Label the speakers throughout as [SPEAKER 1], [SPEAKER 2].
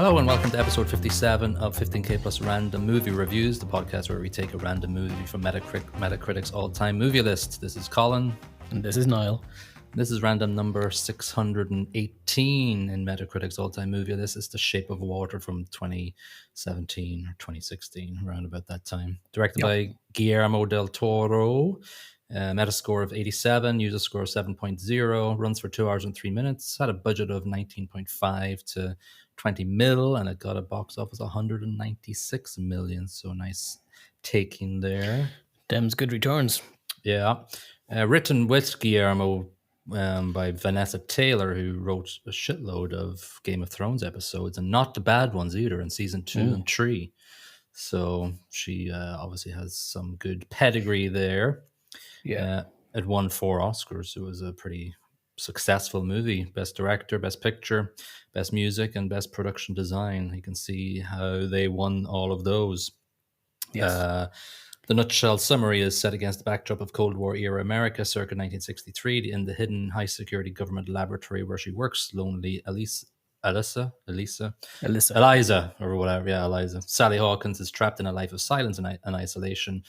[SPEAKER 1] Hello and welcome to episode 57 of 15K Plus Random Movie Reviews, the podcast where we take a random movie from Metacritic's all-time movie list. This is Colin.
[SPEAKER 2] And this is Niall.
[SPEAKER 1] This is random number 618 in Metacritic's all-time movie list. It's The Shape of Water from 2017 or 2016, around about that time. Directed by Guillermo del Toro. Metascore of 87, user score of 7.0, runs for 2 hours and 3 minutes, had a budget of 19.5 to 20 mil, and it got a box office 196 million. So nice taking there.
[SPEAKER 2] Them's good returns.
[SPEAKER 1] Yeah. Written with Guillermo by Vanessa Taylor, who wrote a shitload of Game of Thrones episodes, and not the bad ones either in season 2 and 3. So she obviously has some good pedigree there.
[SPEAKER 2] Yeah.
[SPEAKER 1] It won 4 Oscars. It was a pretty successful movie. Best director, best picture, best music, and best production design. You can see how they won all of those.
[SPEAKER 2] Yes.
[SPEAKER 1] The nutshell summary is set against the backdrop of Cold War era America circa 1963 in the hidden high security government laboratory where she works. Lonely Eliza, or whatever. Yeah, Eliza. Sally Hawkins is trapped in a life of silence and isolation.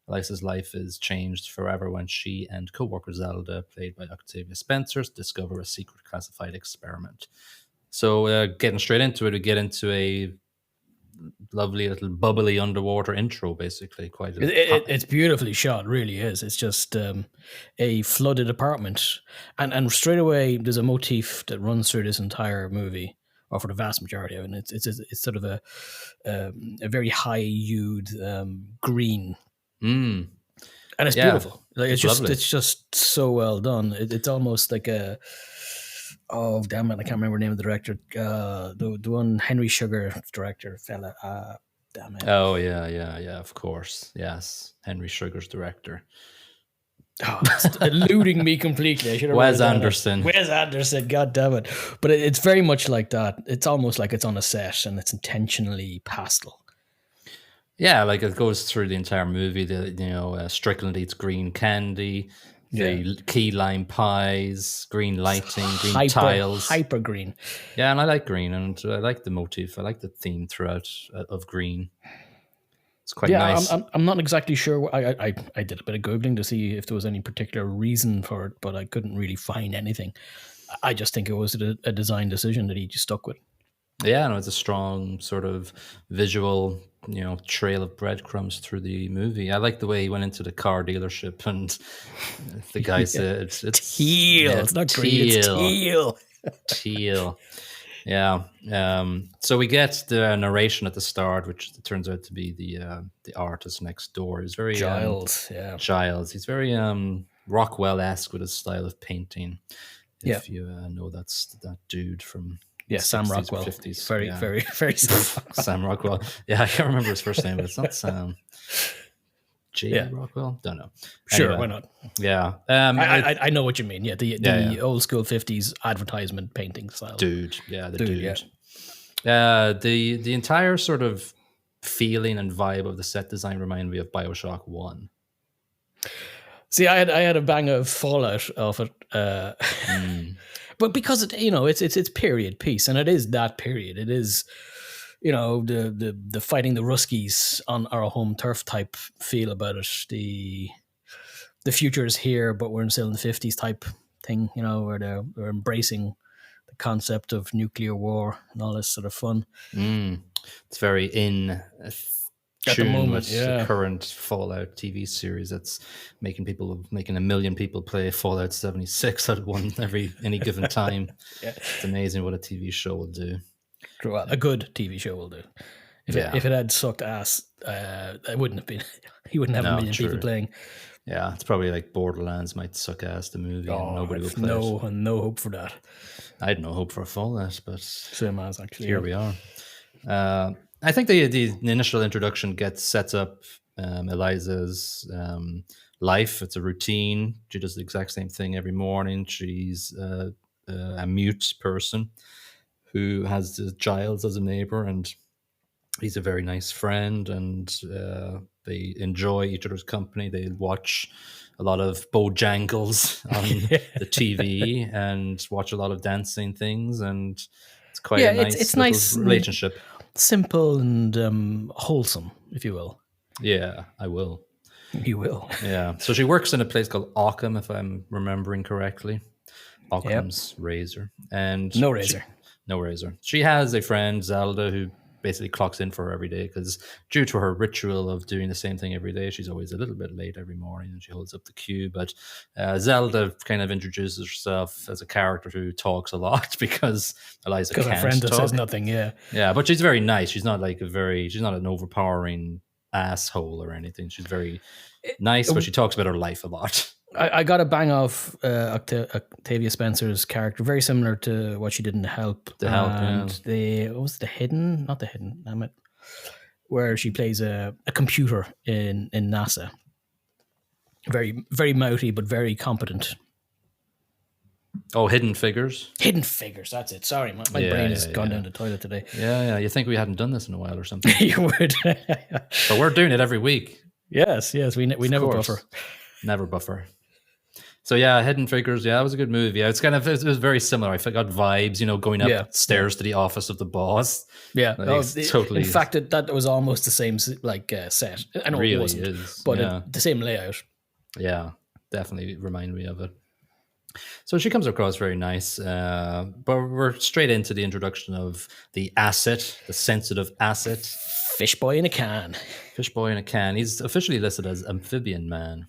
[SPEAKER 1] Eliza's life is changed forever when she and co-worker Zelda, played by Octavia Spencer, discover a secret classified experiment. So getting straight into it, we get into a lovely little bubbly underwater intro, basically.
[SPEAKER 2] It's beautifully shot, really is. It's just a flooded apartment. And straight away, there's a motif that runs through this entire movie, or for the vast majority of it. It's sort of a very high-hued green.
[SPEAKER 1] And
[SPEAKER 2] it's beautiful. Like it's just so well done. It's almost like a I can't remember the name of the director. The one Henry Sugar director fella. Damn it.
[SPEAKER 1] Oh yeah. Of course, yes, Henry Sugar's director.
[SPEAKER 2] Oh, it's eluding me completely. I should have
[SPEAKER 1] Wes Anderson.
[SPEAKER 2] Wes Anderson. God damn it! But it's very much like that. It's almost like it's on a set and it's intentionally pastel.
[SPEAKER 1] Yeah, like it goes through the entire movie. Strickland eats green candy, the key lime pies, green lighting, green tiles,
[SPEAKER 2] hyper green.
[SPEAKER 1] Yeah, and I like green, and I like the motif. I like the theme throughout of green. It's quite nice.
[SPEAKER 2] I'm not exactly sure. I did a bit of Googling to see if there was any particular reason for it, but I couldn't really find anything. I just think it was a design decision that he just stuck with.
[SPEAKER 1] Yeah, no, it's a strong sort of visual, trail of breadcrumbs through the movie. I like the way he went into the car dealership and the guy said it's
[SPEAKER 2] teal. Yeah, it's not green, it's teal.
[SPEAKER 1] Teal. Yeah. So we get the narration at the start, which turns out to be the artist next door. He's very
[SPEAKER 2] Giles.
[SPEAKER 1] Giles. He's very Rockwell-esque with his style of painting. If you know that's that dude from.
[SPEAKER 2] Yeah, Sam Rockwell.
[SPEAKER 1] 50s.
[SPEAKER 2] Very Sam Rockwell.
[SPEAKER 1] Sam Rockwell. Yeah, I can't remember his first name, but it's not Sam. Rockwell? Don't know.
[SPEAKER 2] Sure, why not?
[SPEAKER 1] Yeah.
[SPEAKER 2] I know what you mean. Yeah, the old school 50s advertisement painting style.
[SPEAKER 1] Dude. Yeah, the dude. Yeah. The entire sort of feeling and vibe of the set design reminded me of BioShock 1.
[SPEAKER 2] See, I had a bang of fallout off it. But because it's period piece, and it is that period. It is, the fighting the Ruskies on our home turf type feel about it. The future is here, but we're still in the 50s type thing. Where they're embracing the concept of nuclear war and all this sort of fun.
[SPEAKER 1] It's very in
[SPEAKER 2] at the moment,
[SPEAKER 1] with the current Fallout TV series that's making a million people play Fallout 76 at any given time. It's amazing what a TV show will do.
[SPEAKER 2] Well, a good TV show will do. If it had sucked ass, it wouldn't have been. He wouldn't have a million people playing.
[SPEAKER 1] Yeah, it's probably like Borderlands might suck ass the movie and nobody will play it.
[SPEAKER 2] No hope for that.
[SPEAKER 1] I had no hope for Fallout, but
[SPEAKER 2] same as actually.
[SPEAKER 1] Here we are. I think the initial introduction sets up Eliza's life. It's a routine. She does the exact same thing every morning. She's a mute person who has Giles as a neighbor, and he's a very nice friend, and they enjoy each other's company. They watch a lot of Bojangles on the TV and watch a lot of dancing things, and it's quite a nice little
[SPEAKER 2] nice
[SPEAKER 1] relationship.
[SPEAKER 2] Simple and wholesome, if you will.
[SPEAKER 1] Yeah, I will.
[SPEAKER 2] You will.
[SPEAKER 1] Yeah. So she works in a place called Occam, if I'm remembering correctly. Occam's razor. And
[SPEAKER 2] No razor.
[SPEAKER 1] No razor. She has a friend, Zelda, who basically clocks in for her every day because due to her ritual of doing the same thing every day, she's always a little bit late every morning and she holds up the queue. But Zelda kind of introduces herself as a character who talks a lot because Eliza can't
[SPEAKER 2] her friend
[SPEAKER 1] talk.
[SPEAKER 2] says nothing, yeah.
[SPEAKER 1] Yeah, but she's very nice. She's not like she's not an overpowering asshole or anything. She's very nice, but she talks about her life a lot.
[SPEAKER 2] I got a bang off Octavia Spencer's character, very similar to what she did in The Help. What was The Hidden? Not The Hidden, damn it. Where she plays a computer in NASA. Very, very mouthy, but very competent.
[SPEAKER 1] Oh, Hidden Figures?
[SPEAKER 2] Hidden Figures, that's it. Sorry, my brain has gone down the toilet today.
[SPEAKER 1] Yeah. You think we hadn't done this in a while or something?
[SPEAKER 2] You would.
[SPEAKER 1] But we're doing it every week.
[SPEAKER 2] Yes, we never buffer.
[SPEAKER 1] Never buffer. So yeah, Hidden Figures, yeah, it was a good movie. Yeah, it was very similar. I got vibes, going upstairs to the office of the boss.
[SPEAKER 2] Yeah,
[SPEAKER 1] totally.
[SPEAKER 2] In fact, that was almost the same set. I know
[SPEAKER 1] really
[SPEAKER 2] it wasn't,
[SPEAKER 1] is,
[SPEAKER 2] but the same layout.
[SPEAKER 1] Yeah, definitely remind me of it. So she comes across very nice, but we're straight into the introduction of the asset, the sensitive asset.
[SPEAKER 2] Fish boy in a can.
[SPEAKER 1] Fish boy in a can. He's officially listed as amphibian man.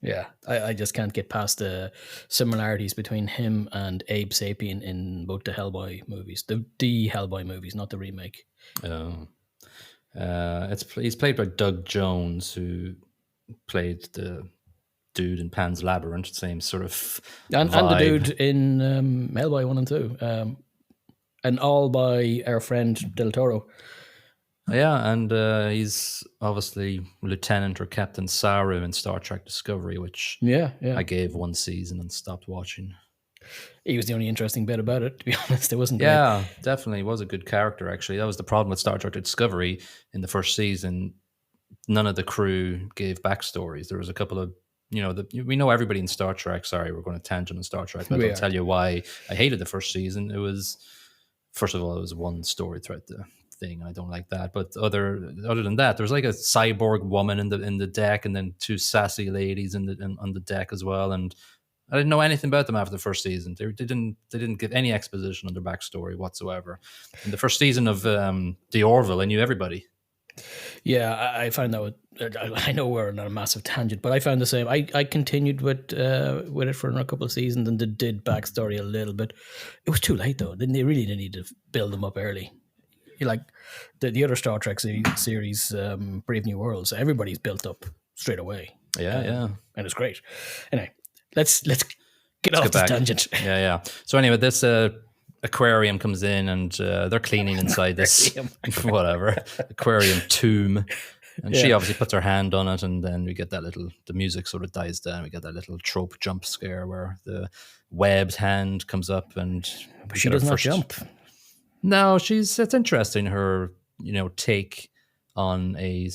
[SPEAKER 2] Yeah, I just can't get past the similarities between him and Abe Sapien in both the Hellboy movies. The Hellboy movies, not the remake.
[SPEAKER 1] Oh. He's played by Doug Jones, who played the dude in Pan's Labyrinth, same sort of
[SPEAKER 2] and the dude in Hellboy 1 and 2. And all by our friend Del Toro.
[SPEAKER 1] Yeah, and he's obviously Lieutenant or Captain Saru in Star Trek Discovery, which I gave one season and stopped watching.
[SPEAKER 2] He was the only interesting bit about it, to be honest. It wasn't.
[SPEAKER 1] Yeah, definitely was a good character, actually. That was the problem with Star Trek Discovery in the first season. None of the crew gave backstories. There was a couple of, we know everybody in Star Trek. Sorry, we're going to tangent on Star Trek, but I'll tell you why I hated the first season. It was, first of all, it was one story throughout the thing. I don't like that. But other than that, there was like a cyborg woman in the deck, and then two sassy ladies on the deck as well. And I didn't know anything about them after the first season. They didn't give any exposition on their backstory whatsoever. In the first season of The Orville, I knew everybody.
[SPEAKER 2] Yeah, I found that. I know we're on a massive tangent, but I found the same. I continued with it for another couple of seasons and did backstory a little bit. It was too late though. They really didn't need to build them up early. Like the other Star Trek series, Brave New Worlds, everybody's built up straight away.
[SPEAKER 1] Yeah,
[SPEAKER 2] and it's great. Anyway, let's get off this tangent.
[SPEAKER 1] Yeah. So anyway, this aquarium comes in and they're cleaning inside this whatever aquarium tomb, and she obviously puts her hand on it, and then we get the music sort of dies down. We get that little trope jump scare where the webbed hand comes up, and
[SPEAKER 2] she does not jump.
[SPEAKER 1] No, it's interesting, her, take on a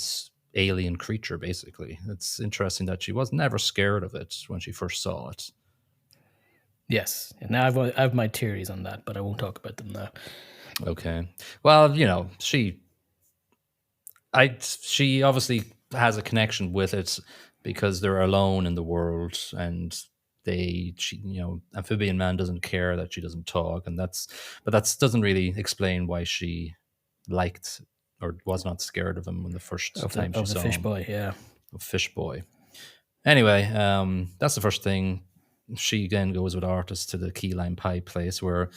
[SPEAKER 1] alien creature, basically. It's interesting that she was never scared of it when she first saw it. Yes.
[SPEAKER 2] Now I have my theories on that, but I won't talk about them now.
[SPEAKER 1] Okay. Well, she obviously has a connection with it because they're alone in the world, and amphibian man doesn't care that she doesn't talk, and that doesn't really explain why she liked or was not scared of him when the first time she saw him.
[SPEAKER 2] Fish boy, yeah.
[SPEAKER 1] Fish boy. Anyway, that's the first thing. She again goes with Artis to the key lime pie place where.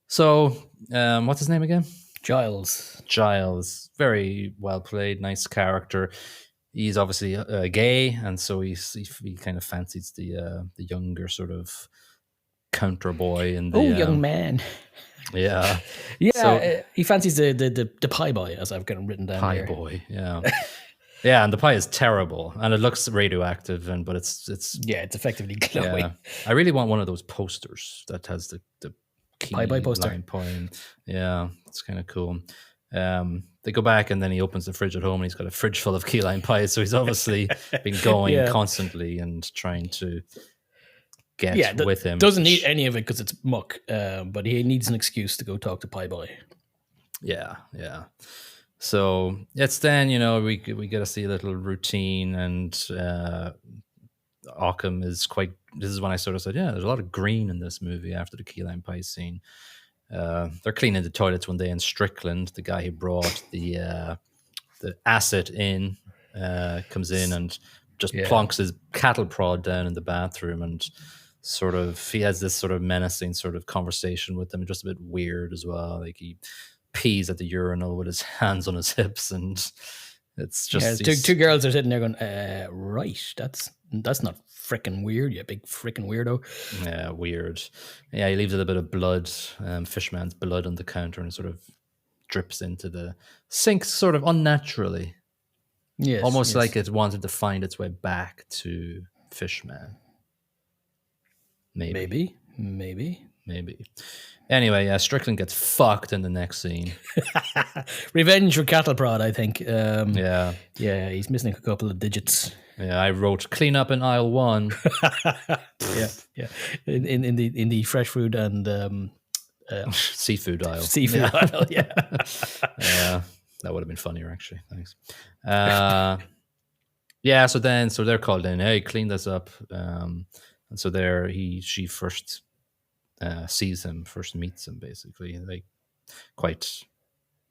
[SPEAKER 1] So, what's his name again? Giles, very well played, nice character. He's obviously gay, and so he kind of fancies the younger sort of counter boy in the
[SPEAKER 2] young man.
[SPEAKER 1] Yeah,
[SPEAKER 2] so, he fancies the pie boy, as I've got him written down.
[SPEAKER 1] Pie boy, yeah, yeah, and the pie is terrible, and it looks radioactive, but it's
[SPEAKER 2] effectively glowing.
[SPEAKER 1] Yeah. I really want one of those posters that has the
[SPEAKER 2] pie boy poster.
[SPEAKER 1] Yeah, it's kind of cool. They go back, and then he opens the fridge at home, and he's got a fridge full of key lime pie. So he's obviously been going constantly and trying to get with him.
[SPEAKER 2] Doesn't need any of it because it's muck, but he needs an excuse to go talk to Pie Boy.
[SPEAKER 1] Yeah. So it's then, we get to see a little routine, and Ockham is quite. This is when I sort of said, yeah, there's a lot of green in this movie after the key lime pie scene. They're cleaning the toilets one day, and Strickland, the guy who brought the acid in, comes in and just plonks his cattle prod down in the bathroom, and sort of he has this sort of menacing sort of conversation with them, just a bit weird as well. Like he pees at the urinal with his hands on his hips, and it's just
[SPEAKER 2] two girls are sitting there going, right, that's not freaking weird, you big freaking weirdo.
[SPEAKER 1] Yeah, weird. Yeah, he leaves a little bit of blood, fishman's blood on the counter, and it sort of drips into the sink sort of unnaturally. Yes, almost like it wanted to find its way back to Fishman. Maybe. Anyway, Strickland gets fucked in the next scene.
[SPEAKER 2] Revenge for cattle prod, I think.
[SPEAKER 1] Yeah,
[SPEAKER 2] he's missing a couple of digits.
[SPEAKER 1] Yeah, I wrote clean up in aisle 1.
[SPEAKER 2] yeah. In the fresh food and
[SPEAKER 1] seafood aisle.
[SPEAKER 2] Seafood aisle, yeah.
[SPEAKER 1] Yeah, that would have been funnier actually. Thanks. Yeah, so they're called in. Hey, clean this up. And so she first sees him, first meets him, basically, like quite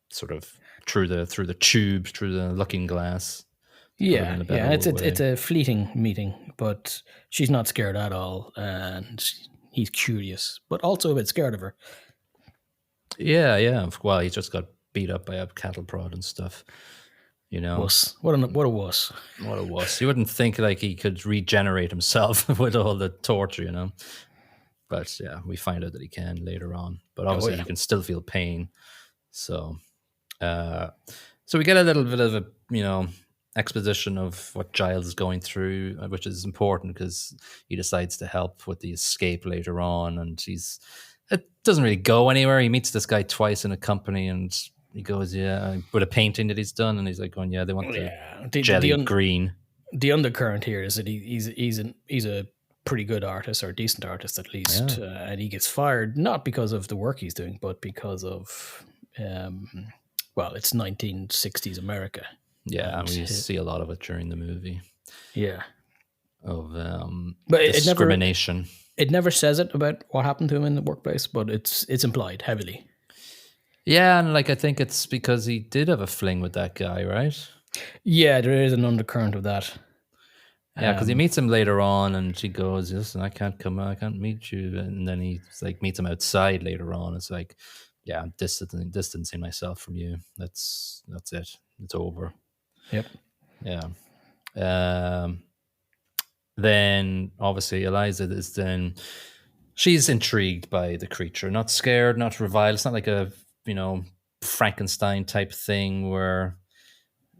[SPEAKER 1] sort of through the tube, through the looking glass.
[SPEAKER 2] Yeah. It's a fleeting meeting, but she's not scared at all, and he's curious, but also a bit scared of her.
[SPEAKER 1] Yeah. Well, he just got beat up by a cattle prod and stuff.
[SPEAKER 2] Wuss. What a wuss.
[SPEAKER 1] What a wuss. You wouldn't think like he could regenerate himself with all the torture, But yeah, we find out that he can later on. But obviously he can still feel pain. So we get a little bit of a, exposition of what Giles is going through, which is important because he decides to help with the escape later on, and it doesn't really go anywhere. He meets this guy twice in a company, and he goes, with a painting that he's done, and he's like going, they want the jelly green.
[SPEAKER 2] The undercurrent here is that he's a pretty good artist, or a decent artist at least, and he gets fired not because of the work he's doing, but because of it's 1960s America.
[SPEAKER 1] Yeah, and we see a lot of it during the movie.
[SPEAKER 2] Yeah,
[SPEAKER 1] of
[SPEAKER 2] but
[SPEAKER 1] discrimination.
[SPEAKER 2] It never says it about what happened to him in the workplace, but it's implied heavily.
[SPEAKER 1] Yeah, and I think it's because he did have a fling with that guy, right?
[SPEAKER 2] Yeah, there is an undercurrent of that.
[SPEAKER 1] Yeah, because he meets him later on, and she goes, "Listen, I can't meet you." And then he meets him outside later on. It's like, yeah, I'm distancing myself from you. That's it. It's over.
[SPEAKER 2] Yep.
[SPEAKER 1] Yeah. Then obviously Eliza she's intrigued by the creature, not scared, not reviled. It's not like a Frankenstein type thing where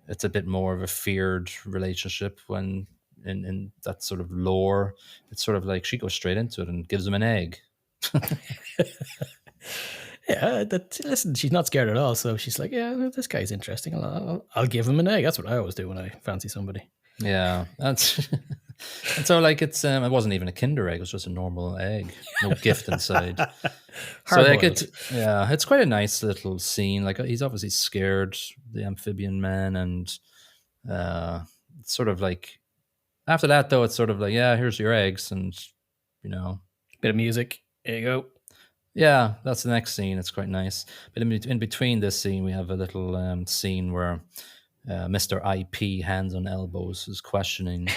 [SPEAKER 1] it's a bit more of a feared relationship. When in that sort of lore, it's sort of like she goes straight into it and gives him an egg.
[SPEAKER 2] Yeah, listen, she's not scared at all. So she's like, yeah, this guy's interesting. I'll give him an egg. That's what I always do when I fancy somebody.
[SPEAKER 1] Yeah, that's and so it's it wasn't even a Kinder egg; it was just a normal egg, no gift inside. So it's quite a nice little scene. Like he's obviously scared, the amphibian man, and sort of like after that though, it's sort of like, yeah, here's your eggs, and
[SPEAKER 2] bit of music. There you go.
[SPEAKER 1] Yeah, that's the next scene. It's quite nice. But in between this scene, we have a little scene where Mr. IP, hands on elbows, is questioning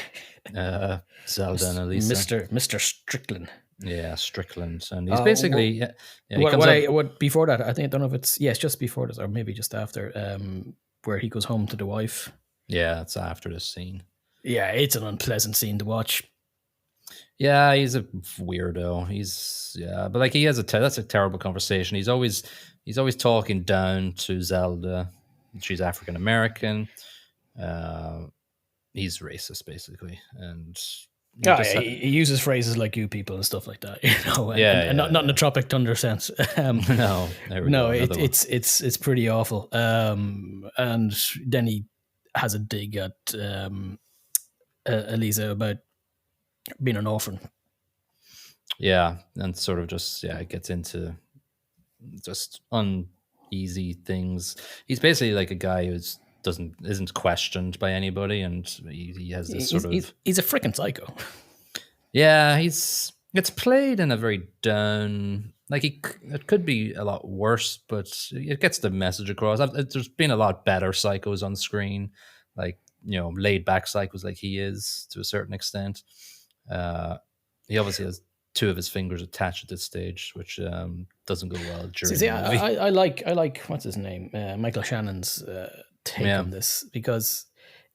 [SPEAKER 1] Zelda and Elisa.
[SPEAKER 2] Mr. Strickland.
[SPEAKER 1] Yeah, Strickland. And he's basically...
[SPEAKER 2] what before that, I don't know if it's just before this or maybe just after, where he goes home to the wife.
[SPEAKER 1] Yeah, it's after this scene.
[SPEAKER 2] Yeah, it's an unpleasant scene to watch.
[SPEAKER 1] Yeah, he's a weirdo. But he has that's a terrible conversation. He's always talking down to Zelda. She's African American. He's racist, basically, and
[SPEAKER 2] he uses phrases like "you people" and stuff like that. And not in the Tropic Thunder sense.
[SPEAKER 1] No,
[SPEAKER 2] it's pretty awful. And then he has a dig at Elisa about being an orphan.
[SPEAKER 1] Yeah, and sort of just it gets into just uneasy things. He's basically like a guy who's isn't questioned by anybody, and he has this sort of
[SPEAKER 2] He's a freaking psycho.
[SPEAKER 1] yeah. It's played in a very down. Like it could be a lot worse, but it gets the message across. There's been a lot better psychos on screen, like laid back psychos, like he is to a certain extent. He obviously has two of his fingers attached at this stage, which doesn't go well during
[SPEAKER 2] See,
[SPEAKER 1] the movie.
[SPEAKER 2] I like what's his name, Michael Shannon's take on this, because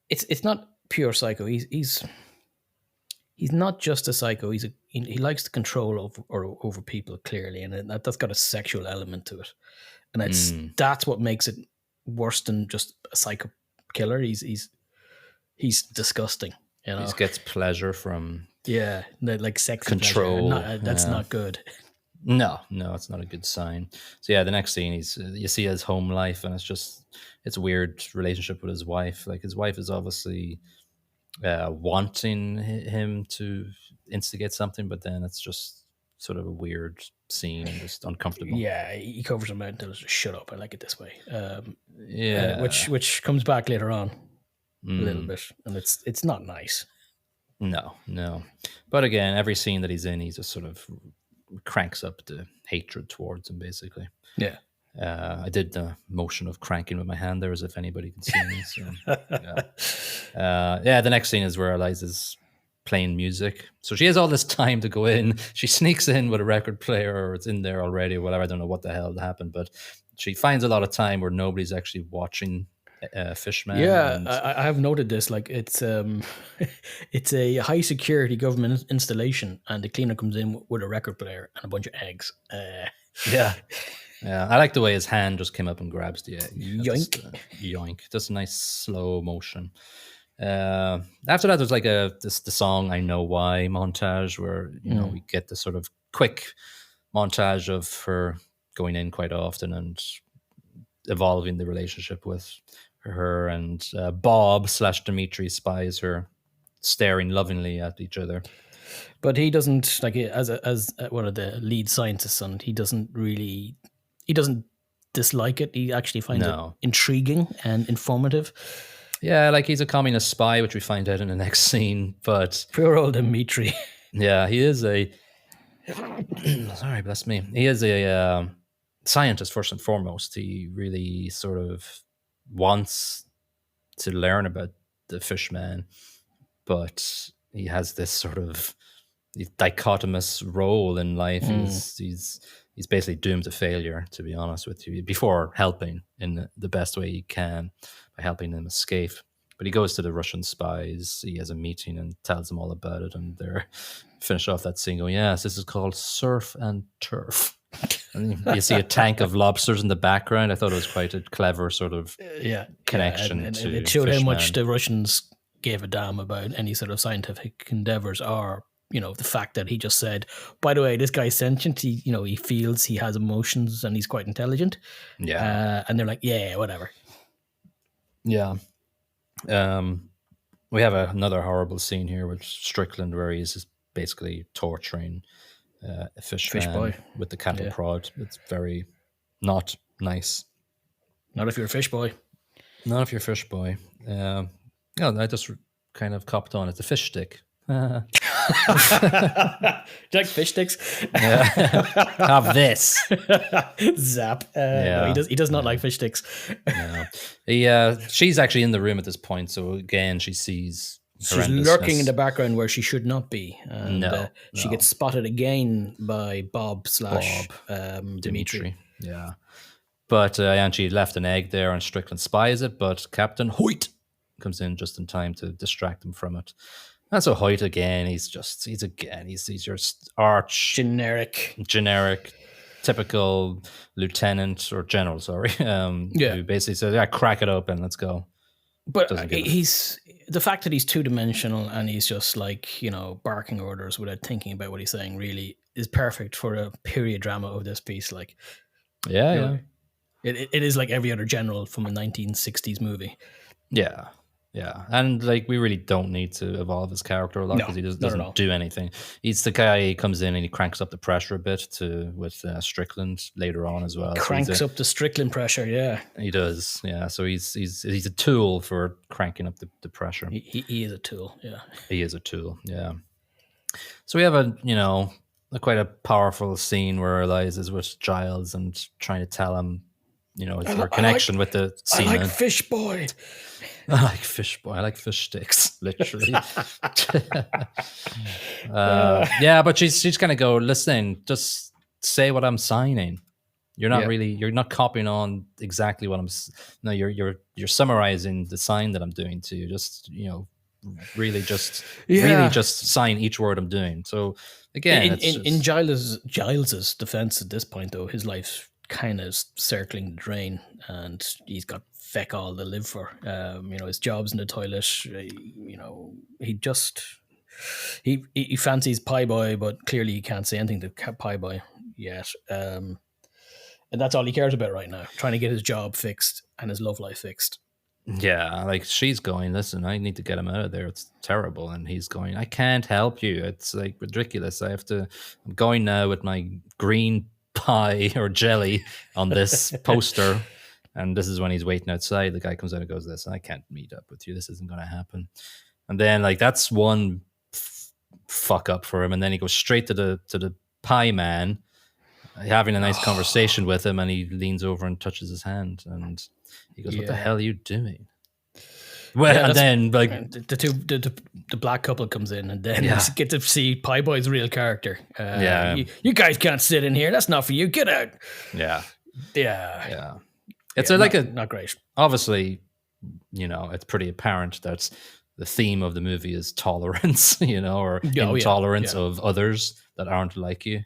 [SPEAKER 2] it's not pure psycho. He's not just a psycho. He likes to control over people clearly, and that's got a sexual element to it, and that's what makes it worse than just a psycho killer. He's disgusting. He
[SPEAKER 1] gets pleasure from
[SPEAKER 2] like sexy
[SPEAKER 1] control.
[SPEAKER 2] That's not good.
[SPEAKER 1] No, it's not a good sign. So the next scene, you see his home life, and it's a weird relationship with his wife. Like his wife is obviously wanting him to instigate something, but then it's just sort of a weird scene and just uncomfortable.
[SPEAKER 2] Yeah, he covers him out and tells her, "Shut up, I like it this way." Which comes back later on a little bit, and it's not nice.
[SPEAKER 1] No. But again, every scene that he's in, he just sort of cranks up the hatred towards him, basically.
[SPEAKER 2] Yeah.
[SPEAKER 1] I did the motion of cranking with my hand there, as if anybody could see me. So, the next scene is where Eliza's playing music. So she has all this time to go in. She sneaks in with a record player, or it's in there already, or whatever. I don't know what the hell happened, but she finds a lot of time where nobody's actually watching Fishman.
[SPEAKER 2] Yeah, I have noted this. Like it's a high security government installation, and the cleaner comes in with a record player and a bunch of eggs.
[SPEAKER 1] Yeah, I like the way his hand just came up and grabs the egg.
[SPEAKER 2] Yoink.
[SPEAKER 1] Yoink. Just a nice slow motion. After that, there's like the song "I Know Why" montage, where we get this sort of quick montage of her going in quite often and evolving the relationship with her, and Bob / Dimitri spies her, staring lovingly at each other.
[SPEAKER 2] But he doesn't, like, as one of the lead scientists on it, he doesn't dislike it. He actually finds it intriguing and informative.
[SPEAKER 1] Yeah, like he's a communist spy, which we find out in the next scene. But
[SPEAKER 2] poor old Dimitri.
[SPEAKER 1] Yeah, he is a sorry, bless me. He is a scientist first and foremost. He really sort of wants to learn about the Fishman, but he has this sort of dichotomous role in life. He's basically doomed to failure, to be honest with you, before helping in the best way he can by helping them escape. But he goes to the Russian spies. He has a meeting and tells them all about it, and they're finish off that scene going, "Yes, this is called surf and turf." And you see a tank of lobsters in the background. I thought it was quite a clever sort of connection.
[SPEAKER 2] And
[SPEAKER 1] to
[SPEAKER 2] it showed
[SPEAKER 1] Fishman.
[SPEAKER 2] how much the Russians gave a damn about any sort of scientific endeavors, or the fact that he just said, by the way, this guy's sentient. He feels, he has emotions, and he's quite intelligent.
[SPEAKER 1] Yeah.
[SPEAKER 2] And they're like, yeah, whatever.
[SPEAKER 1] Yeah. We have another horrible scene here with Strickland, where he's just basically torturing a fish boy with the cattle prod. It's very not nice.
[SPEAKER 2] Not if you're a fish boy.
[SPEAKER 1] Not if you're a fish boy. I just kind of copped on. It's a fish stick.
[SPEAKER 2] Do you like fish sticks?
[SPEAKER 1] Yeah. Have this.
[SPEAKER 2] Zap. No, he does not like fish sticks.
[SPEAKER 1] She's actually in the room at this point, so again she's
[SPEAKER 2] lurking in the background where she should not be. And she gets spotted again by Bob / Dimitri.
[SPEAKER 1] Yeah. But and she left an egg there, and Strickland spies it, but Captain Hoyt comes in just in time to distract him from it. And so Hoyt again, he's your arch generic, typical lieutenant or general, sorry. Who basically says, crack it open, let's go.
[SPEAKER 2] But he's the fact that he's two-dimensional and he's just like, barking orders without thinking about what he's saying really is perfect for a period drama of this piece. Like,
[SPEAKER 1] it
[SPEAKER 2] is like every other general from a 1960s movie.
[SPEAKER 1] Yeah. Yeah, and like we really don't need to evolve his character a lot because he
[SPEAKER 2] not at
[SPEAKER 1] doesn't
[SPEAKER 2] all.
[SPEAKER 1] do anything. He's the guy. He comes in and he cranks up the pressure a bit with Strickland later on as well. So
[SPEAKER 2] Cranks up the Strickland pressure. Yeah,
[SPEAKER 1] he does. Yeah, so he's a tool for cranking up the pressure.
[SPEAKER 2] he is a tool. Yeah,
[SPEAKER 1] He is a tool. Yeah. So we have a quite a powerful scene where Eliza's with Giles and trying to tell him, it's her connection with the
[SPEAKER 2] I
[SPEAKER 1] seaman.
[SPEAKER 2] like Fish Boy.
[SPEAKER 1] I like fish boy. I like fish sticks, literally. Yeah, but she's gonna go, listen, just say what I'm signing. You're not you're not copying on exactly what I'm. No, you're summarizing the sign that I'm doing to you. Just really just sign each word I'm doing. So again,
[SPEAKER 2] in Giles's defense at this point, though, his life's kind of circling the drain, and he's got feck all to live for. His job's in the toilet. He fancies Pie Boy, but clearly he can't say anything to Pie Boy yet. And that's all he cares about right now, trying to get his job fixed and his love life fixed.
[SPEAKER 1] Yeah, like she's going, listen, I need to get him out of there. It's terrible. And he's going, I can't help you. It's like ridiculous. I'm going now with my green pie or jelly on this poster. And this is when he's waiting outside. The guy comes out and goes, listen, I can't meet up with you. This isn't going to happen. And then like that's one fuck up for him. And then he goes straight to the pie man, having a nice conversation with him, and he leans over and touches his hand, and he goes, "What the hell are you doing?" Well, and then like
[SPEAKER 2] the black couple comes in, and then you get to see Pie Boy's real character. You guys can't sit in here. That's not for you. Get out.
[SPEAKER 1] Yeah. It's
[SPEAKER 2] not great.
[SPEAKER 1] Obviously, it's pretty apparent that the theme of the movie is tolerance, or intolerance of others that aren't like you.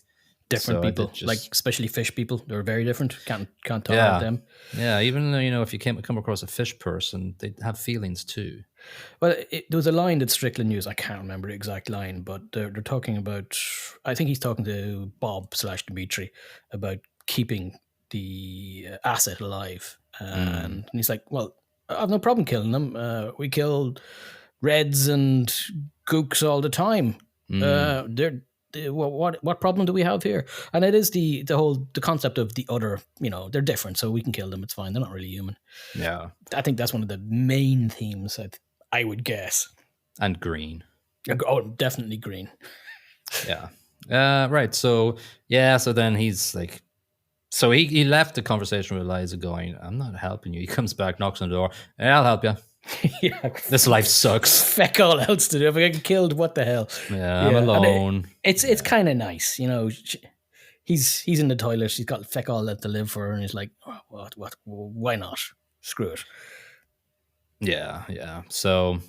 [SPEAKER 2] Different people, like especially fish people, they're very different. Can't tolerate them.
[SPEAKER 1] Yeah, even though if you come across a fish person, they have feelings too.
[SPEAKER 2] Well, there was a line that Strickland used. I can't remember the exact line, but they're talking about. I think he's talking to Bob / Dimitri about keeping the asset alive, and he's like, "Well, I have no problem killing them. We kill reds and gooks all the time. What problem do we have here?" And it is the concept of the other. They're different, so we can kill them. It's fine. They're not really human.
[SPEAKER 1] Yeah,
[SPEAKER 2] I think that's one of the main themes. I would guess.
[SPEAKER 1] And green.
[SPEAKER 2] Oh, definitely green.
[SPEAKER 1] Yeah. Right. So So then he's like. So he left the conversation with Eliza going, "I'm not helping you." He comes back, knocks on the door. "Yeah, I'll help you." This life sucks.
[SPEAKER 2] Feck all else to do. If I get killed, what the hell?
[SPEAKER 1] Yeah, I'm alone.
[SPEAKER 2] It's kind of nice, He's in the toilet. He's got feck all that to live for, and he's like, "What? Why not? Screw it."
[SPEAKER 1] Yeah. So,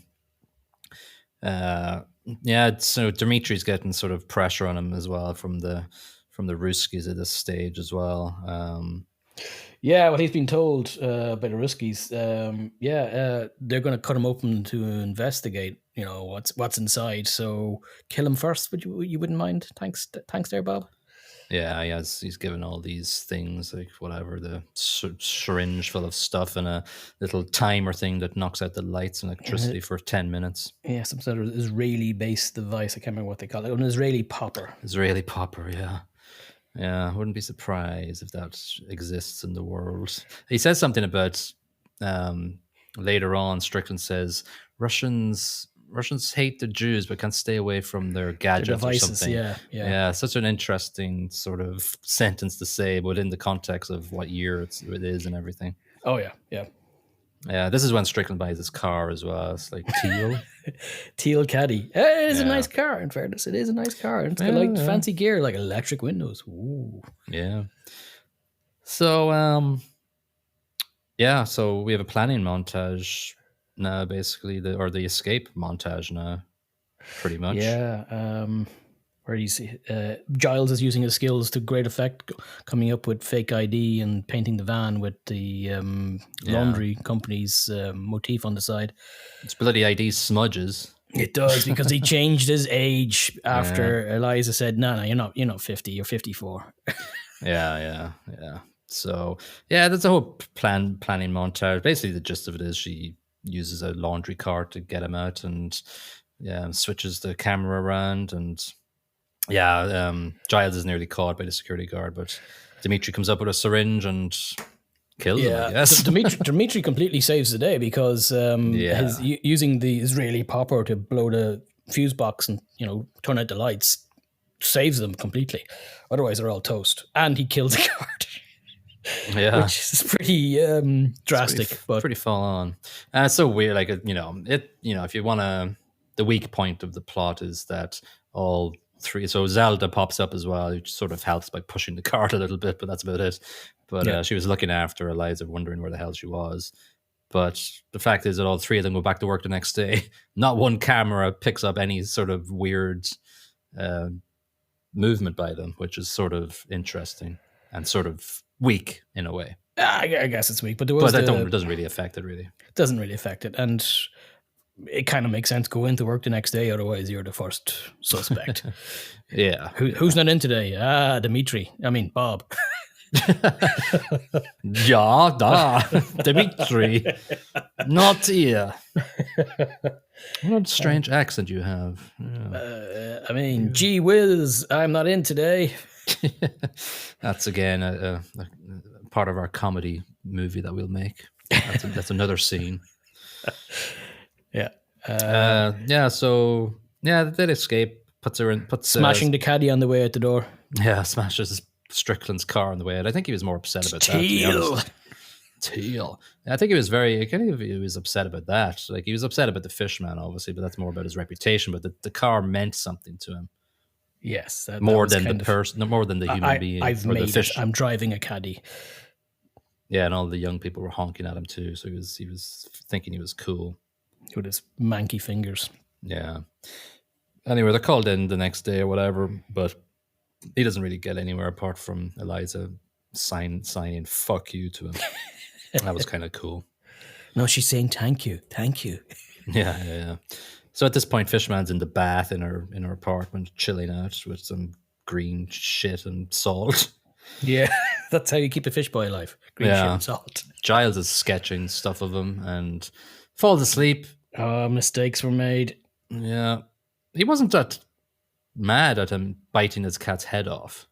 [SPEAKER 1] So Dimitri's getting sort of pressure on him as well from the Ruskies at this stage as well.
[SPEAKER 2] What he's been told by the Ruskies, they're going to cut him open to investigate, what's inside. So kill him first. You wouldn't mind? Thanks there, Bob.
[SPEAKER 1] Yeah, he's given all these things, like whatever, the syringe full of stuff and a little timer thing that knocks out the lights and electricity for 10 minutes.
[SPEAKER 2] Yeah, some sort of Israeli-based device. I can't remember what they call it. An Israeli popper.
[SPEAKER 1] Yeah. Yeah, I wouldn't be surprised if that exists in the world. He says something about later on. Strickland says Russians hate the Jews but can't stay away from their gadgets or something. Yeah. Such an interesting sort of sentence to say, but in the context of what year it is and everything.
[SPEAKER 2] Oh yeah.
[SPEAKER 1] Yeah, this is when Strickland buys his car as well. It's like teal.
[SPEAKER 2] Teal Caddy. It is a nice car, in fairness. It is a nice car. It's got fancy gear, like electric windows. Ooh.
[SPEAKER 1] Yeah. So, so we have a planning montage now, basically, the escape montage now, pretty much.
[SPEAKER 2] Yeah. Where Giles is using his skills to great effect, coming up with fake ID and painting the van with the laundry company's motif on the side.
[SPEAKER 1] It's bloody ID smudges.
[SPEAKER 2] It does, because he changed his age after Eliza said, "No, you're not 50, you're 54."
[SPEAKER 1] Yeah. So that's a whole planning montage. Basically, the gist of it is she uses a laundry cart to get him out, and switches the camera around, and Giles is nearly caught by the security guard, but Dimitri comes up with a syringe and kills him, I guess.
[SPEAKER 2] Dimitri completely saves the day because using the Israeli popper to blow the fuse box and turn out the lights saves them completely. Otherwise, they're all toast. And he kills the guard.
[SPEAKER 1] Yeah,
[SPEAKER 2] which is pretty drastic, but
[SPEAKER 1] pretty full on. It's so weird. Like if you want to, the weak point of the plot is that all three. So Zelda pops up as well, which sort of helps by pushing the cart a little bit, but that's about it. But she was looking after Eliza, wondering where the hell she was. But the fact is that all three of them go back to work the next day. Not one camera picks up any sort of weird movement by them, which is sort of interesting and sort of weak in a way.
[SPEAKER 2] I guess it's weak, but
[SPEAKER 1] it doesn't really affect it. Really,
[SPEAKER 2] it doesn't really affect it, and it kind of makes sense. Go into work the next day, otherwise you're the first suspect.
[SPEAKER 1] Yeah,
[SPEAKER 2] who's not in today? Dimitri. I mean Bob.
[SPEAKER 1] Dimitri, not here. What a strange accent you have.
[SPEAKER 2] I mean, gee whiz, I'm not in today.
[SPEAKER 1] That's again a part of our comedy movie that we'll make. That's another scene. So they escape. Puts
[SPEAKER 2] smashing the caddy on the way out the door.
[SPEAKER 1] Yeah, smashes Strickland's car on the way out. I think he was more upset about that. Teal. I think he was upset about that. Like, he was upset about the fishman, obviously, but that's more about his reputation. But the car meant something to him.
[SPEAKER 2] Yes,
[SPEAKER 1] more than the person, more than the human being.
[SPEAKER 2] I'm driving a caddy.
[SPEAKER 1] Yeah, and all the young people were honking at him too. So he was thinking he was cool
[SPEAKER 2] with his manky fingers.
[SPEAKER 1] Yeah. Anyway, they're called in the next day or whatever, but he doesn't really get anywhere apart from Eliza signing "fuck you" to him. That was kind of cool.
[SPEAKER 2] No, she's saying thank you.
[SPEAKER 1] Yeah. So at this point, Fishman's in the bath in her apartment, chilling out with some green shit and salt.
[SPEAKER 2] Yeah, that's how you keep a fish boy alive. Green shit and salt.
[SPEAKER 1] Giles is sketching stuff of him and falls asleep.
[SPEAKER 2] Oh, mistakes were made.
[SPEAKER 1] Yeah. He wasn't that mad at him biting his cat's head off.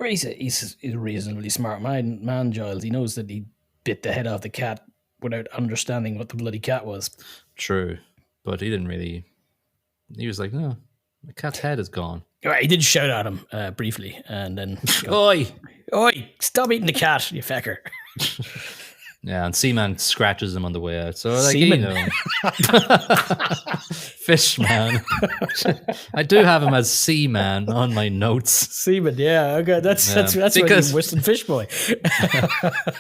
[SPEAKER 2] He's a reasonably smart man, Giles. He knows that he bit the head off the cat without understanding what the bloody cat was.
[SPEAKER 1] True. But he didn't really... He was like, no, the cat's head is gone.
[SPEAKER 2] Right, he did shout at him briefly, and then...
[SPEAKER 1] Oi!
[SPEAKER 2] Stop eating the cat, you fecker.
[SPEAKER 1] Yeah, and Seaman scratches him on the way out. So, like,
[SPEAKER 2] Seaman.
[SPEAKER 1] Fishman. I do have him as Seaman on my notes.
[SPEAKER 2] Seaman, yeah. Okay, that's because Western Fish Boy.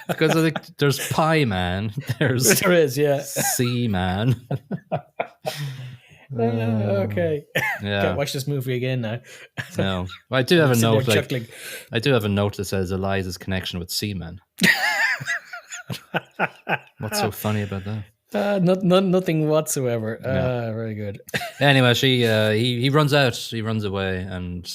[SPEAKER 1] Because I think there's Pie Man.
[SPEAKER 2] There is, yeah.
[SPEAKER 1] Seaman.
[SPEAKER 2] Okay.
[SPEAKER 1] Yeah.
[SPEAKER 2] Can't watch this movie again now.
[SPEAKER 1] No. I do have a note. I do have a note that says Eliza's connection with Seaman. What's so funny about that?
[SPEAKER 2] Nothing whatsoever.
[SPEAKER 1] No.
[SPEAKER 2] Very good.
[SPEAKER 1] Anyway, he runs out. He runs away, and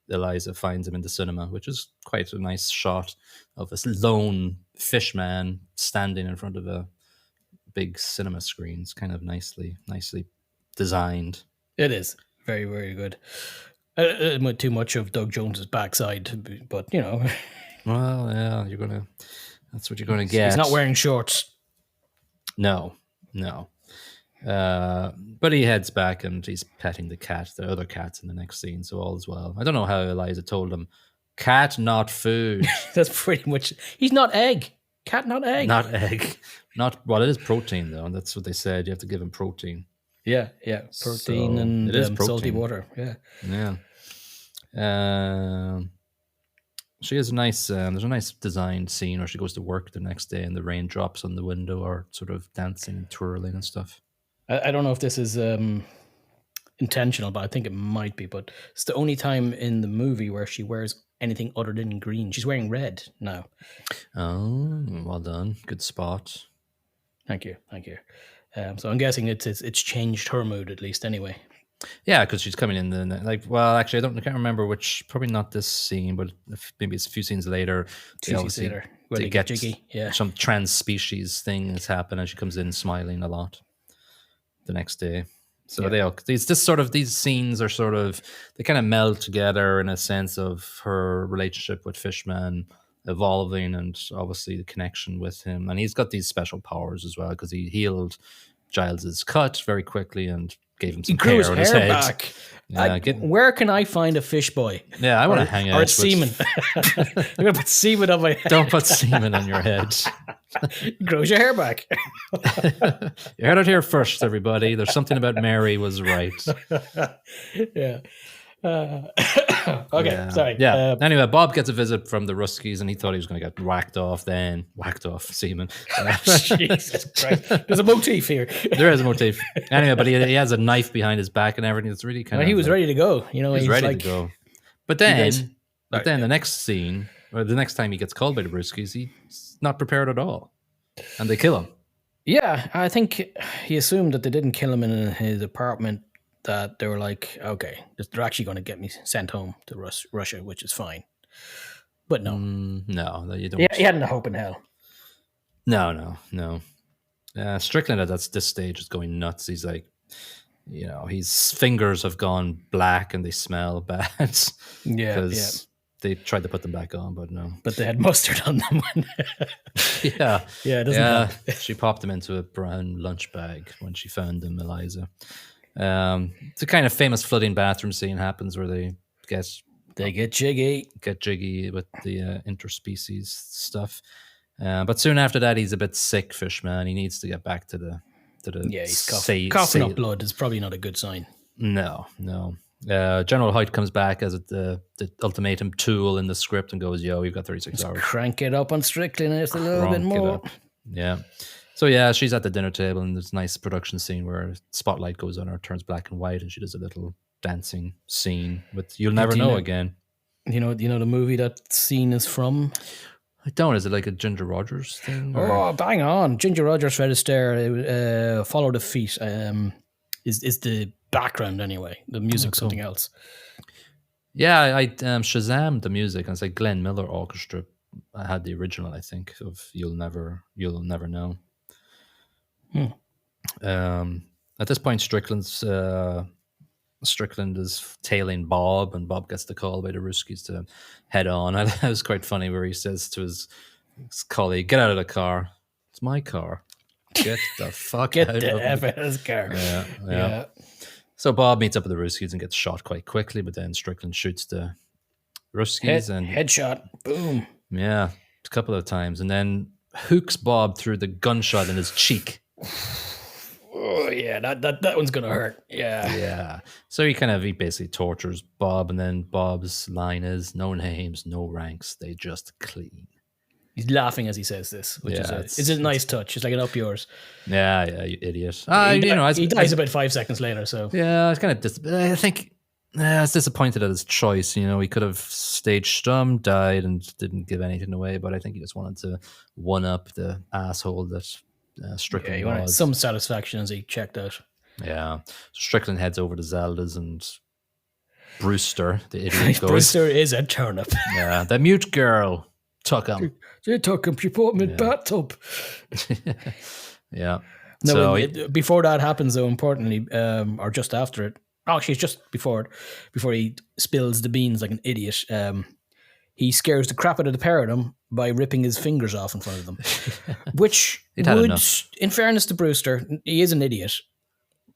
[SPEAKER 1] Eliza finds him in the cinema, which is quite a nice shot of this lone fishman standing in front of a big cinema screen. It's kind of nicely designed. It
[SPEAKER 2] is very, very good. Too much of Doug Jones's backside, but you know.
[SPEAKER 1] Well, yeah, that's what you're gonna get.
[SPEAKER 2] He's not wearing shorts.
[SPEAKER 1] No. But he heads back and he's petting the other cats in the next scene, so all is well. I don't know how Eliza told him, cat, not food.
[SPEAKER 2] That's pretty much. He's not egg. Cat, not egg.
[SPEAKER 1] Not egg. Well, it is protein though, and that's what they said. You have to give him protein.
[SPEAKER 2] Yeah. Protein, so and it is protein. Salty water.
[SPEAKER 1] Yeah. She has a nice. There's a nice designed scene where she goes to work the next day, and the rain drops on the window, or sort of dancing and twirling and stuff.
[SPEAKER 2] I don't know if this is intentional, but I think it might be. But it's the only time in the movie where she wears anything other than green. She's wearing red now.
[SPEAKER 1] Oh, well done. Good spot.
[SPEAKER 2] Thank you. So I'm guessing it's changed her mood at least anyway.
[SPEAKER 1] Yeah, because she's coming in actually I can't remember which, probably not this scene, but maybe it's a few scenes later.
[SPEAKER 2] Two scenes later. where they get jiggy. Yeah.
[SPEAKER 1] Some trans species thing has happened, and she comes in smiling a lot the next day. So these scenes are sort of, they kind of meld together in a sense of her relationship with Fishman evolving, and obviously the connection with him. And he's got these special powers as well, because he healed Giles's cut very quickly and gave him some hair on his head.
[SPEAKER 2] Back.
[SPEAKER 1] Yeah,
[SPEAKER 2] where can I find a fish boy?
[SPEAKER 1] Yeah, I want to hang out.
[SPEAKER 2] Or a semen. I'm going to put semen on my head.
[SPEAKER 1] Don't put semen on your head.
[SPEAKER 2] Grows your hair back.
[SPEAKER 1] You heard it here first, everybody. There's something about Mary was right.
[SPEAKER 2] Yeah. Okay, sorry.
[SPEAKER 1] Yeah. Anyway, Bob gets a visit from the Ruskies, and he thought he was going to get whacked off semen.
[SPEAKER 2] Jesus Christ. There's a motif here.
[SPEAKER 1] There is a motif. Anyway, but he has a knife behind his back and everything. It's really kind of...
[SPEAKER 2] He was ready to go. You know,
[SPEAKER 1] he's ready to go. But then the next scene, or the next time he gets called by the Ruskies, he's not prepared at all. And they kill him.
[SPEAKER 2] Yeah, I think he assumed that they didn't kill him in his apartment, that they were like, okay, they're actually going to get me sent home to Russia, which is fine. But no.
[SPEAKER 1] No, you don't.
[SPEAKER 2] Yeah, he hadn't a hope in hell.
[SPEAKER 1] No. Strickland at this stage is going nuts. He's like, you know, his fingers have gone black and they smell bad. Because they tried to put them back on, but no.
[SPEAKER 2] But they had mustard on them.
[SPEAKER 1] Yeah.
[SPEAKER 2] Yeah, it doesn't help.
[SPEAKER 1] She popped them into a brown lunch bag when she found them, Eliza. It's a kind of famous flooding bathroom scene happens where they get jiggy with the interspecies stuff. But soon after that, he's a bit sick, Fishman. He needs to get back to the
[SPEAKER 2] he's coughing up blood is probably not a good sign.
[SPEAKER 1] No. General Hoyt comes back as the ultimatum tool in the script and goes, "Yo, you've got 36 hours.
[SPEAKER 2] Crank it up on Strickland just a little bit more."
[SPEAKER 1] Yeah. So she's at the dinner table, and there's a nice production scene where spotlight goes on her, turns black and white, and she does a little dancing scene with "You'll Never Know Again."
[SPEAKER 2] You know the movie that scene is from?
[SPEAKER 1] I don't. Is it like a Ginger Rogers thing?
[SPEAKER 2] Oh, bang on! Ginger Rogers, Fred Astaire, Follow the Feet. Is the background anyway? The music's something else.
[SPEAKER 1] Yeah, I Shazammed the music, and it's like Glenn Miller Orchestra. I had the original, I think, of You'll Never Know. At this point, Strickland is tailing Bob, and Bob gets the call by the Ruskies to head on. That was quite funny, where he says to his colleague, "Get out of the car. It's my car. Get the fuck
[SPEAKER 2] out
[SPEAKER 1] of
[SPEAKER 2] his car."
[SPEAKER 1] Yeah. So Bob meets up with the Ruskies and gets shot quite quickly, but then Strickland shoots the Ruskies and
[SPEAKER 2] headshot. Boom.
[SPEAKER 1] Yeah, a couple of times, and then hooks Bob through the gunshot in his cheek.
[SPEAKER 2] Oh yeah, that one's gonna hurt.
[SPEAKER 1] Yeah. So he basically tortures Bob, and then Bob's line is, "No names, no ranks, they just clean."
[SPEAKER 2] He's laughing as he says this, which is a nice touch. It's like an up yours.
[SPEAKER 1] Yeah, you idiot.
[SPEAKER 2] He dies about 5 seconds later. So
[SPEAKER 1] yeah, it's kind of. I think I was disappointed at his choice. You know, he could have stayed stum, died, and didn't give anything away. But I think he just wanted to one up the asshole that Strickland was.
[SPEAKER 2] He wanted some satisfaction as he checked out.
[SPEAKER 1] Yeah, so Strickland heads over to Zelda's, and Brewster, the idiot, goes.
[SPEAKER 2] Brewster is a turnip.
[SPEAKER 1] Yeah, the mute girl took him.
[SPEAKER 2] She took him. She put him in bathtub.
[SPEAKER 1] Yeah.
[SPEAKER 2] No, before that happens, though, importantly, or just after it. Actually, it's just before he spills the beans like an idiot. He scares the crap out of the pair of them by ripping his fingers off in front of them. Which would, in fairness to Brewster, he is an idiot,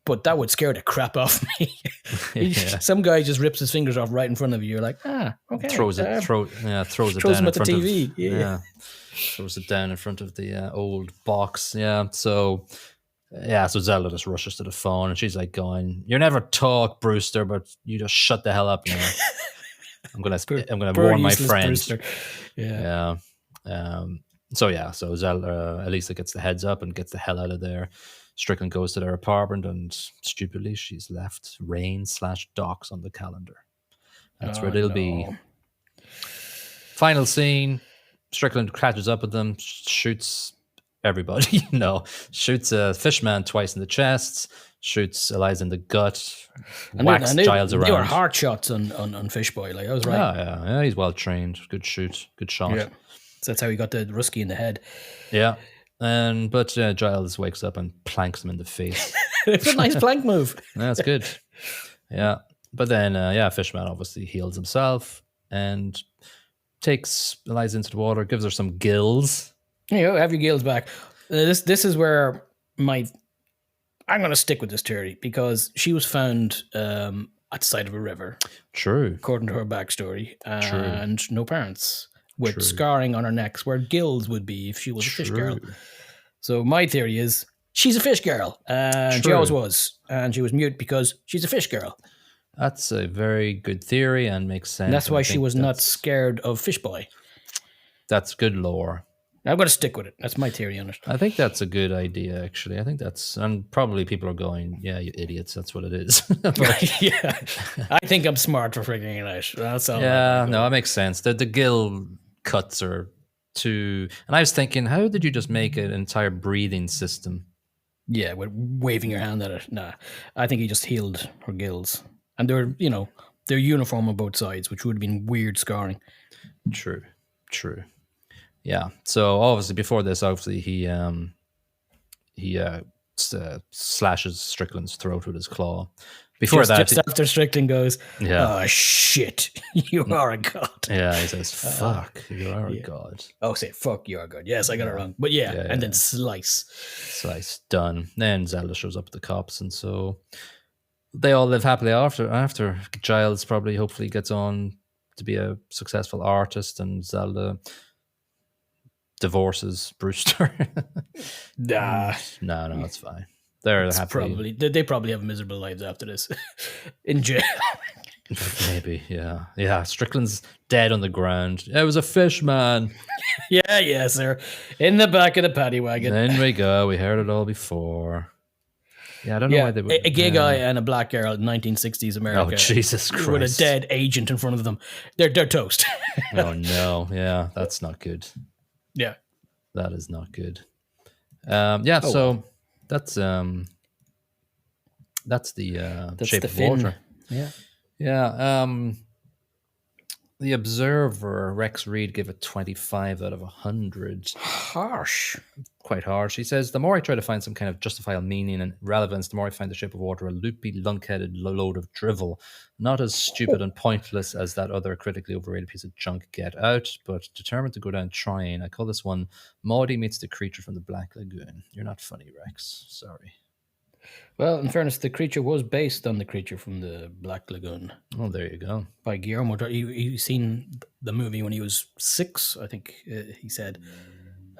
[SPEAKER 2] but that would scare the crap off me. Some guy just rips his fingers off right in front of you. You're like, okay.
[SPEAKER 1] Throws it down
[SPEAKER 2] him
[SPEAKER 1] at
[SPEAKER 2] the TV.
[SPEAKER 1] Throws it down in front of the old box. Yeah. So Zelda just rushes to the phone, and she's like going, "You never talk, Brewster, but you just shut the hell up now. I'm gonna warn my friend." Yeah. So Zelda, Elisa gets the heads up and gets the hell out of there. Strickland goes to their apartment, and stupidly she's left rain/docs on the calendar. That's where they'll be. Final scene. Strickland catches up with them, shoots everybody. Shoots a Fishman twice in the chest, shoots Eliza in the gut, whacks Giles around.
[SPEAKER 2] They were hard shots on Fishboy. Like I was right.
[SPEAKER 1] Yeah, he's well trained. Good shot.
[SPEAKER 2] So that's how he got the Rusky in the head.
[SPEAKER 1] Yeah. But Giles wakes up and planks him in the face.
[SPEAKER 2] It's a nice plank move.
[SPEAKER 1] That's good. Yeah. But then, Fishman obviously heals himself and takes Eliza into the water, gives her some gills.
[SPEAKER 2] You know, have your gills back. This is where I'm going to stick with this theory because she was found at the side of a river.
[SPEAKER 1] True.
[SPEAKER 2] According to her backstory. And
[SPEAKER 1] True.
[SPEAKER 2] No parents. With
[SPEAKER 1] True.
[SPEAKER 2] scarring on her necks where gills would be if she was a fish girl. So my theory is she's a fish girl. And she always was. And she was mute because she's a fish girl.
[SPEAKER 1] That's a very good theory and makes sense.
[SPEAKER 2] And that's why she was not scared of Fish Boy.
[SPEAKER 1] That's good lore.
[SPEAKER 2] I'm going to stick with it. That's my theory on it.
[SPEAKER 1] I think that's a good idea, actually. I think that's, and probably people are going, yeah, you idiots, that's what it is.
[SPEAKER 2] Yeah. I think I'm smart for figuring it out. That's all.
[SPEAKER 1] Yeah, no, that makes sense. The gill cuts are too, and I was thinking, how did you just make an entire breathing system?
[SPEAKER 2] Yeah, with waving your hand at it. Nah, I think he just healed her gills. And they're, they're uniform on both sides, which would have been weird scarring.
[SPEAKER 1] True. Yeah. So obviously before this, he slashes Strickland's throat with his claw. Before
[SPEAKER 2] just after Strickland goes,
[SPEAKER 1] yeah,
[SPEAKER 2] oh shit, you are a god.
[SPEAKER 1] Yeah, he says, fuck, you are a god.
[SPEAKER 2] Oh, say fuck, you are a god. Yes, I got it wrong. But and then slice.
[SPEAKER 1] Done. Then Zelda shows up with the cops, and so they all live happily after. Giles probably hopefully gets on to be a successful artist, and Zelda divorces Brewster.
[SPEAKER 2] No,
[SPEAKER 1] it's fine. They're happy.
[SPEAKER 2] They probably have miserable lives after this in jail.
[SPEAKER 1] Maybe, yeah. Yeah, Strickland's dead on the ground. It was a fish, man.
[SPEAKER 2] Yeah, sir. In the back of the paddy wagon.
[SPEAKER 1] Then we go. We heard it all before. Yeah, I don't know why they would.
[SPEAKER 2] A gay guy and a black girl in 1960s America.
[SPEAKER 1] Oh, Jesus Christ.
[SPEAKER 2] With a dead agent in front of them. They're toast.
[SPEAKER 1] Oh, no. Yeah, that's not good.
[SPEAKER 2] Yeah.
[SPEAKER 1] That is not good. So that's the Shape of Water. Yeah. The Observer, Rex Reed, gave it 25 out of 100.
[SPEAKER 2] Harsh.
[SPEAKER 1] Quite harsh. He says, the more I try to find some kind of justifiable meaning and relevance, the more I find The Shape of Water a loopy, lunkheaded load of drivel. Not as stupid and pointless as that other critically overrated piece of junk, Get Out, but determined to go down trying. I call this one Maudie Meets the Creature from the Black Lagoon. You're not funny, Rex. Sorry.
[SPEAKER 2] Well, in fairness, the creature was based on the creature from the Black Lagoon.
[SPEAKER 1] Oh, there you go.
[SPEAKER 2] By Guillermo del Toro. He's seen the movie when he was 6, I think he said.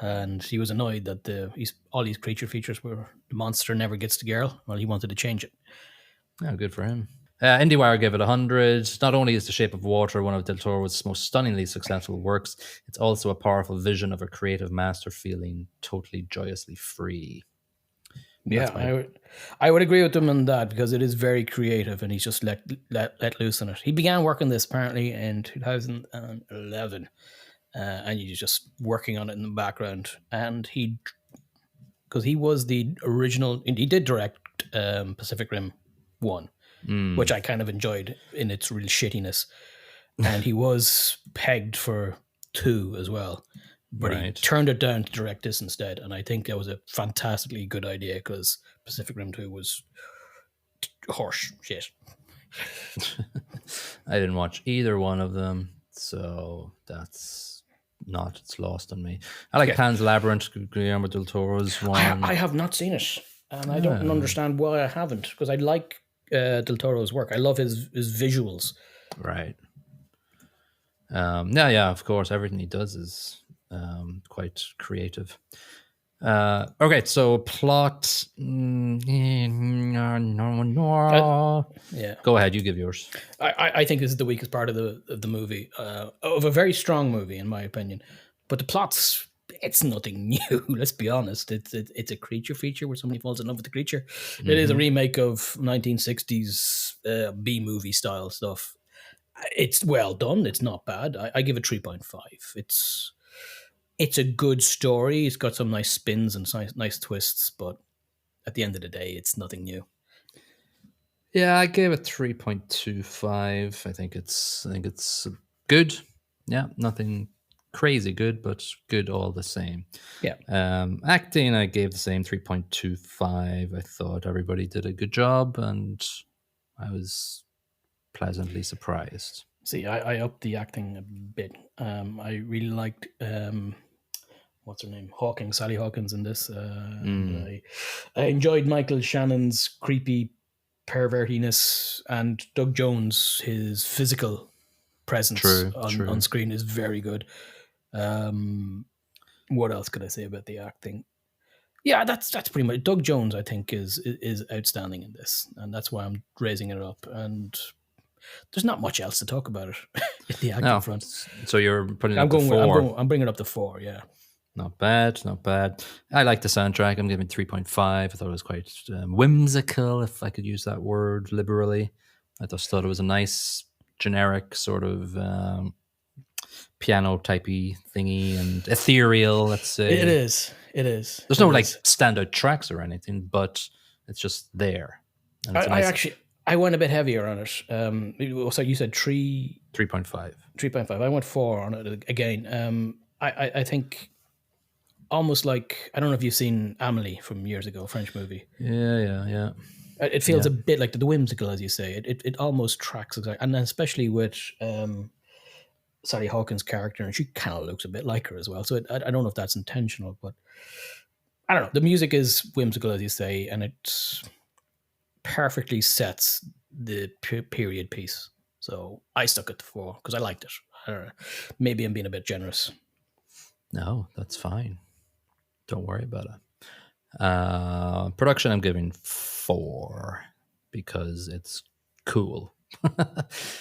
[SPEAKER 2] And he was annoyed that all these creature features were the monster never gets the girl. Well, he wanted to change it.
[SPEAKER 1] Oh, good for him. IndieWire gave it 100. Not only is The Shape of Water one of Del Toro's most stunningly successful works, it's also a powerful vision of a creative master feeling totally joyously free.
[SPEAKER 2] Yeah, I would agree with him on that because it is very creative and he's just let loose on it. He began working this apparently in 2011 and he's just working on it in the background. And because he was the original, he did direct Pacific Rim 1, which I kind of enjoyed in its real shittiness. And he was pegged for 2 as well. But he turned it down to direct this instead. And I think that was a fantastically good idea because Pacific Rim 2 was horse shit.
[SPEAKER 1] I didn't watch either one of them. So it's lost on me. I like Pan's Labyrinth, Guillermo del Toro's one.
[SPEAKER 2] I have not seen it. And I don't understand why I haven't. Because I like Del Toro's work. I love his visuals.
[SPEAKER 1] Right. Of course. Everything he does is quite creative. Okay, so plot. Go ahead, you give yours.
[SPEAKER 2] I think this is the weakest part of the movie, of a very strong movie, in my opinion. But the plot's, it's nothing new. Let's be honest. It's a creature feature where somebody falls in love with the creature. Mm-hmm. It is a remake of 1960s B movie style stuff. It's well done. It's not bad. I give it 3.5. It's a good story. It's got some nice spins and nice twists, but at the end of the day, it's nothing new.
[SPEAKER 1] Yeah, I gave it 3.25. I think it's good. Yeah, nothing crazy good, but good all the same.
[SPEAKER 2] Yeah.
[SPEAKER 1] Acting, I gave the same 3.25. I thought everybody did a good job, and I was pleasantly surprised.
[SPEAKER 2] See, I upped the acting a bit. I really liked what's her name, Hawkins, Sally Hawkins in this, and I enjoyed Michael Shannon's creepy pervertiness, and Doug Jones, his physical presence on screen is very good. What else could I say about the acting? Yeah, that's pretty much. Doug Jones, I think, is outstanding in this, and that's why I'm raising it up. And there's not much else to talk about it in the acting front.
[SPEAKER 1] So you're putting it up to 4.
[SPEAKER 2] I'm bringing it up to 4. Yeah,
[SPEAKER 1] not bad. I like the soundtrack. I'm giving 3.5. I thought it was quite whimsical, if I could use that word liberally. I just thought it was a nice, generic sort of piano typey thingy and ethereal. Let's say
[SPEAKER 2] it is.
[SPEAKER 1] There's no like standout tracks or anything, but it's just there. And
[SPEAKER 2] I went a bit heavier on it. So you said 3.5. 3.5. I went 4 on it again. I think almost like, I don't know if you've seen Amélie from years ago, a French movie.
[SPEAKER 1] Yeah.
[SPEAKER 2] It feels a bit like the whimsical, as you say. It almost tracks exactly, and then especially with Sally Hawkins' character, and she kind of looks a bit like her as well. So I don't know if that's intentional, but I don't know. The music is whimsical, as you say, and it perfectly sets the period piece. So I stuck it to 4 because I liked it. I don't know. Maybe I'm being a bit generous.
[SPEAKER 1] No, that's fine. Don't worry about it. Production, I'm giving 4 because it's cool.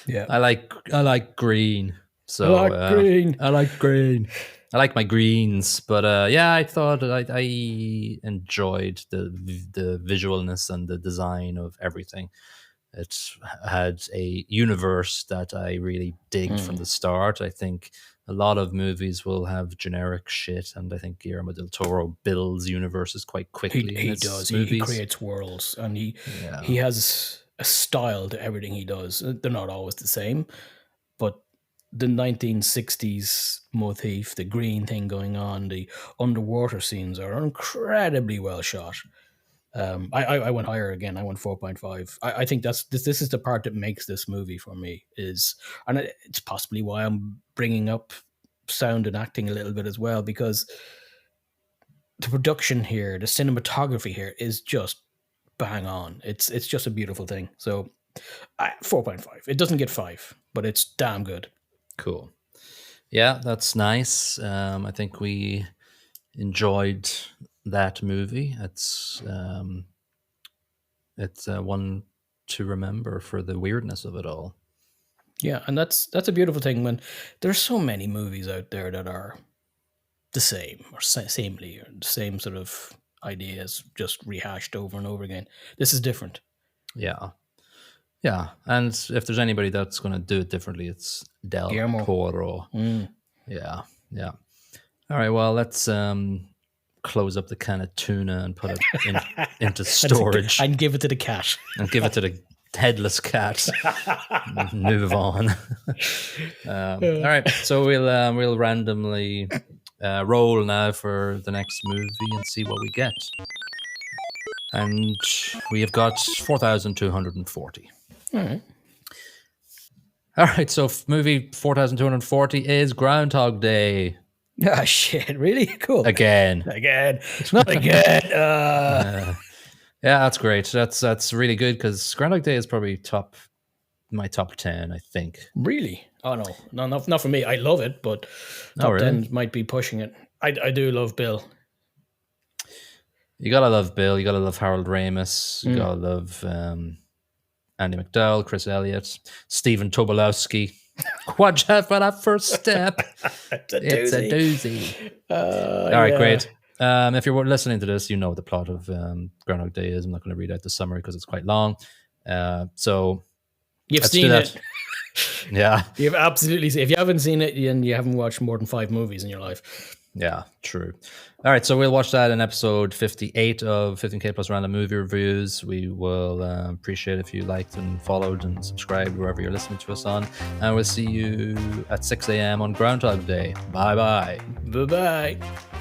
[SPEAKER 2] Yeah,
[SPEAKER 1] I like green. So
[SPEAKER 2] I like green.
[SPEAKER 1] I like green. I like my greens, but I thought I enjoyed the visualness and the design of everything. It had a universe that I really digged from the start. I think a lot of movies will have generic shit, and I think Guillermo del Toro builds universes quite quickly.
[SPEAKER 2] He does. He creates worlds, and he has a style to everything he does. They're not always the same, but the 1960s motif, the green thing going on, the underwater scenes are incredibly well shot. I went higher again. I went 4.5. I think this is the part that makes this movie for me, and it's possibly why I'm bringing up sound and acting a little bit as well, because the production here, the cinematography here is just bang on. It's just a beautiful thing. So 4.5. It doesn't get 5, but it's damn good.
[SPEAKER 1] Cool. Yeah, that's nice. I think we enjoyed that movie. It's one to remember for the weirdness of it all.
[SPEAKER 2] Yeah, and that's a beautiful thing when there's so many movies out there that are the same or samely, or the same sort of ideas just rehashed over and over again. This is different.
[SPEAKER 1] Yeah, and if there's anybody that's going to do it differently, it's Del Toro. Yeah. All right, well, let's close up the can of tuna and put it into storage.
[SPEAKER 2] And give it to the cat.
[SPEAKER 1] And give it to the headless cat. And move on. All right, so we'll randomly roll now for the next movie and see what we get. And we have got 4,240.
[SPEAKER 2] All right.
[SPEAKER 1] All right, so movie 4,240 is Groundhog Day.
[SPEAKER 2] Ah, shit, really? Cool.
[SPEAKER 1] Again.
[SPEAKER 2] Not again.
[SPEAKER 1] Yeah, that's great. That's really good, because Groundhog Day is probably my top 10, I think.
[SPEAKER 2] Really? Oh, no, not for me. I love it, but top 10 might be pushing it. I do love Bill.
[SPEAKER 1] You gotta love Bill. You gotta love Harold Ramis. You gotta love Andy McDowell, Chris Elliott, Stephen Tobolowsky. Watch out for that first step. It's a doozy. All right, great. If you're listening to this, you know what the plot of Groundhog Day is. I'm not going to read out the summary because it's quite long. So
[SPEAKER 2] you've seen it.
[SPEAKER 1] Yeah.
[SPEAKER 2] You've absolutely seen it. If you haven't seen it, then you haven't watched more than 5 movies in your life.
[SPEAKER 1] Yeah, true. All right, so we'll watch that in episode 58 of 15K Plus Random Movie Reviews. We will appreciate if you liked and followed and subscribed wherever you're listening to us on. And we'll see you at 6 a.m. on Groundhog Day. Bye-bye.
[SPEAKER 2] Bye-bye.